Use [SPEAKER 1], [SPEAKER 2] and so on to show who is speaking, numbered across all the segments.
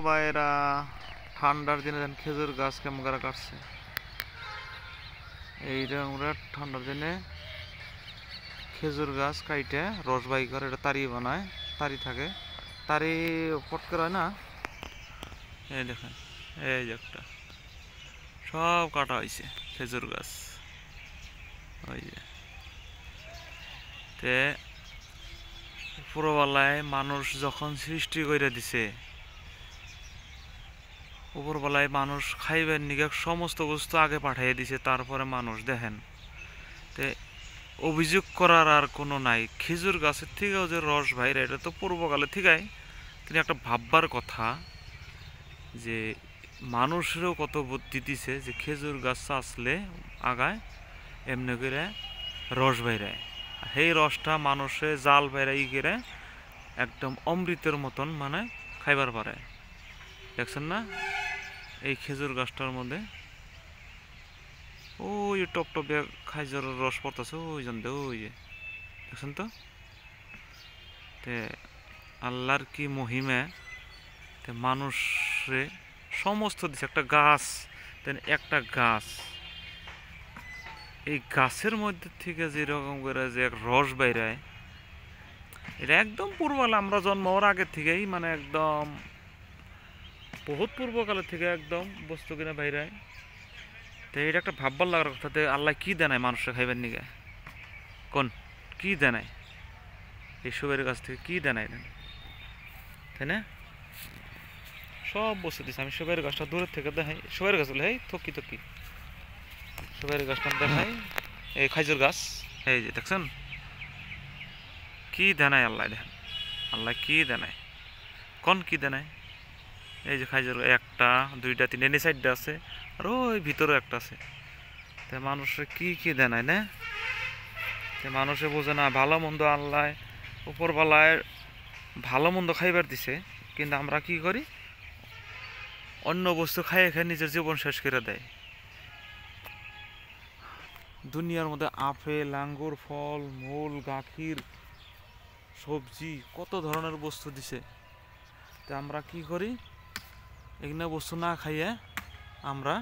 [SPEAKER 1] ভাইরা ঠান্ডার দিনে দেন খেজুর গাছ কেমন করে কাটছে। এইটা আমরা ঠান্ডার দিনে খেজুর গাছ কাইটে রস বাই করে এটা তারি বানায়, তারি থাকে, তারি ফটকর হয় না। এই দেখেন, এই যে একটা সব কাটা হয়েছে খেজুর গাছ। ওই যে তে উপরবেলায় মানুষ যখন সৃষ্টি করে দিছে, উপরবেলায় মানুষ খাইবেন নিকে সমস্ত বস্তু আগে পাঠিয়ে দিছে, তারপরে মানুষ দেখেন তে অভিযোগ করার আর কোনো নাই। খেজুর গাছের থেকেও যে রস ভাইরা, এটা তো পূর্বকালে থেকেই তিনি একটা ভাববার কথা যে মানুষেরও কত বুদ্ধি দিছে যে খেজুর গাছ আসলে আগায় এমনি করে রস বাইরায়, সেই রসটা মানুষে জাল বাইরে ই করে একদম অমৃতের মতন মানে খাইবার পারে। দেখছেন না এই খেজুর গাছটার মধ্যে ওই টপ টপে খেজুরের রস পড়তেছে, ওই জানতে ওই যে দেখছেন তো। তে আল্লাহর কি মহিমা, তে মানুষে সমস্ত দিছে একটা গাছ, তেন একটা গাছ, এই গাছের মধ্যে থেকে যেরকম করে যে রস বাইরায়, এটা একদম পূর্বকালে আমরা জন্ম হওয়ার আগের থেকেই মানে একদম বহুত পূর্বকালের থেকে একদম বস্তু কিনা বাইরায়। তো এটা একটা ভাববার লাগার কথা, আল্লাহ কি দেনায় মানুষের খাইবার নিগে, কোন কি দেনায় এই সুবের গাছ থেকে কি দেনায় দেন, তাই না? সব বস্তু দিচ্ছে। আমি সুবের গাছটা দূরের থেকে দেখাই, সুবের গাছ বলে, এই থকি থকি সুবের গাছটা দেখাই, এই খাইজুর গাছ, এই যে দেখছেন কি দেনায় আল্লাহ, দেখেন আল্লাহ কি দেনায়, কোন কি দেনায়। এই যে খাইজুর একটা দুইটা তিনটা এনে সাইডটা আছে, আর ওই ভিতরে একটা আছে। তা মানুষের কি কি দেনায় না, মানুষে বোঝে না ভালো মন্দ আল্লাহ উপরবেলায় ভালো মন্দ খাইবার দিছে, কিন্তু আমরা কি করি অন্য বস্তু খাইয়ে খাই নিজের জীবন শেষ করে দেয়। দুনিয়ার মধ্যে আপেল আঙ্গুর ফল মূল গাখীর সবজি কত ধরনের বস্তু দিছে, তা আমরা কি করি এগুলো বস্তু না খাইয়ে আমরা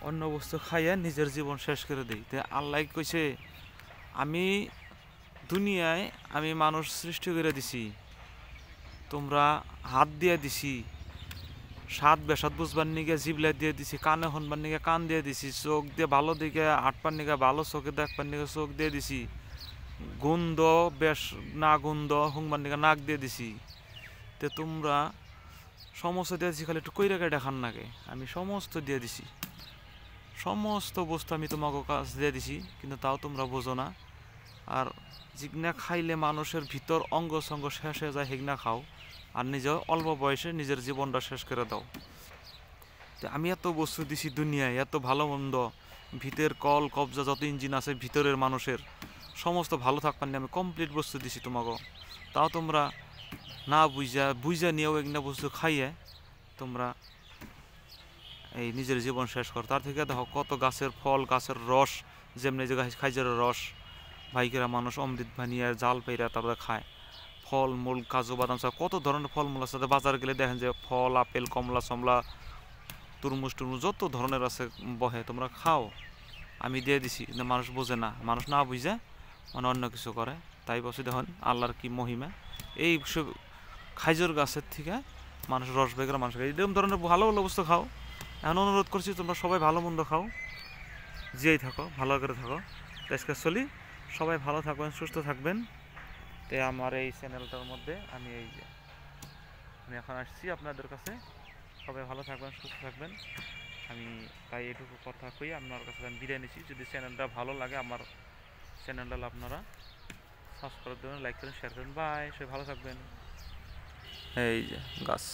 [SPEAKER 1] অন্য বস্তু খাইয়ে নিজের জীবন শেষ করে দিই। তে আল্লাহ কইছে আমি দুনিয়ায় আমি মানুষ সৃষ্টি করে দিছি, তোমরা হাত দিয়ে দিছি, সাত বেসাদ বুঝবার নিগে জিবলা দিয়ে দিছি, কানে শুনবার নিগে কান দিয়ে দিছি, চোখ দিয়ে ভালো দিকে হাঁটবার নিগে ভালো, চোখে দেখবার নিগে চোখ দিয়ে দিছি, গন্ধ বেশ না গন্ধ শুনবার নিগে নাক দিয়ে দিছি। তে তোমরা সমস্ত দিয়ে দিছি, খালি একটু কইরা কেটে খান নাকে, আমি সমস্ত দিয়ে দিছি, সমস্ত বস্তু আমি তোমাকে কাজ দিয়ে দিছি, কিন্তু তাও তোমরা বোঝো না। আর যেগুনা খাইলে মানুষের ভিতর অঙ্গ সঙ্গ শেষ হয়ে যায় সেগুনা খাও, আর নিজে অল্প বয়সে নিজের জীবনটা শেষ করে দাও। তো আমি এত বস্তু দিছি দুনিয়ায়, এত ভালো মন্দ, ভিতরের কল কবজা যত ইঞ্জিন আছে ভিতরের মানুষের সমস্ত ভালো থাকবার নিয়ে আমি কমপ্লিট বস্তু দিছি তোমাকে, তাও তোমরা না বুঝা নিয়েও এগুলা বস্তু খাইয়ে তোমরা এই নিজের জীবন শেষ কর। তার থেকে দেখো কত গাছের ফল গাছের রস, যেমনি যে খাইজের রস ভাইকেরা মানুষ অমৃত বানিয়ে জাল পেরা তারপরে খায়, ফল মূল কাজু বাদাম সব কত ধরনের ফলমূল আছে, বাজার গেলে দেখেন যে ফল আপেল কমলা সমলা তরমুজ টরমুজ যত ধরনের আছে বহে, তোমরা খাও আমি দিয়ে দিছি, কিন্তু মানুষ বোঝে না, মানুষ না বুঝে মানে অন্য কিছু করে। তাই বসে দেখুন আল্লাহর কি মহিমা, এই খাইজুর গাছের থেকে মানুষ রস বেগের মানুষ এরকম ধরনের ভালো ভালো বস্তু খাও। এখন অনুরোধ করছি তোমরা সবাই ভালো মন্দ খাও, যেই থাকো ভালো করে থাকো। আজকে চলি, সবাই ভালো থাকবেন সুস্থ থাকবেন। তো আমার এই চ্যানেলটার মধ্যে আমি আমি এখন আসছি আপনাদের কাছে, সবাই ভালো থাকবেন সুস্থ থাকবেন। আমি তাই এটুকু কথা কই আপনার কাছে আমি বিদায় নিচ্ছি। যদি চ্যানেলটা ভালো লাগে আমার চ্যানেলটা আপনারা সাবস্ক্রাইব দেবেন, লাইক করেন, শেয়ার করেন। বাই, সবাই ভালো থাকবেন। এই যে গাছ।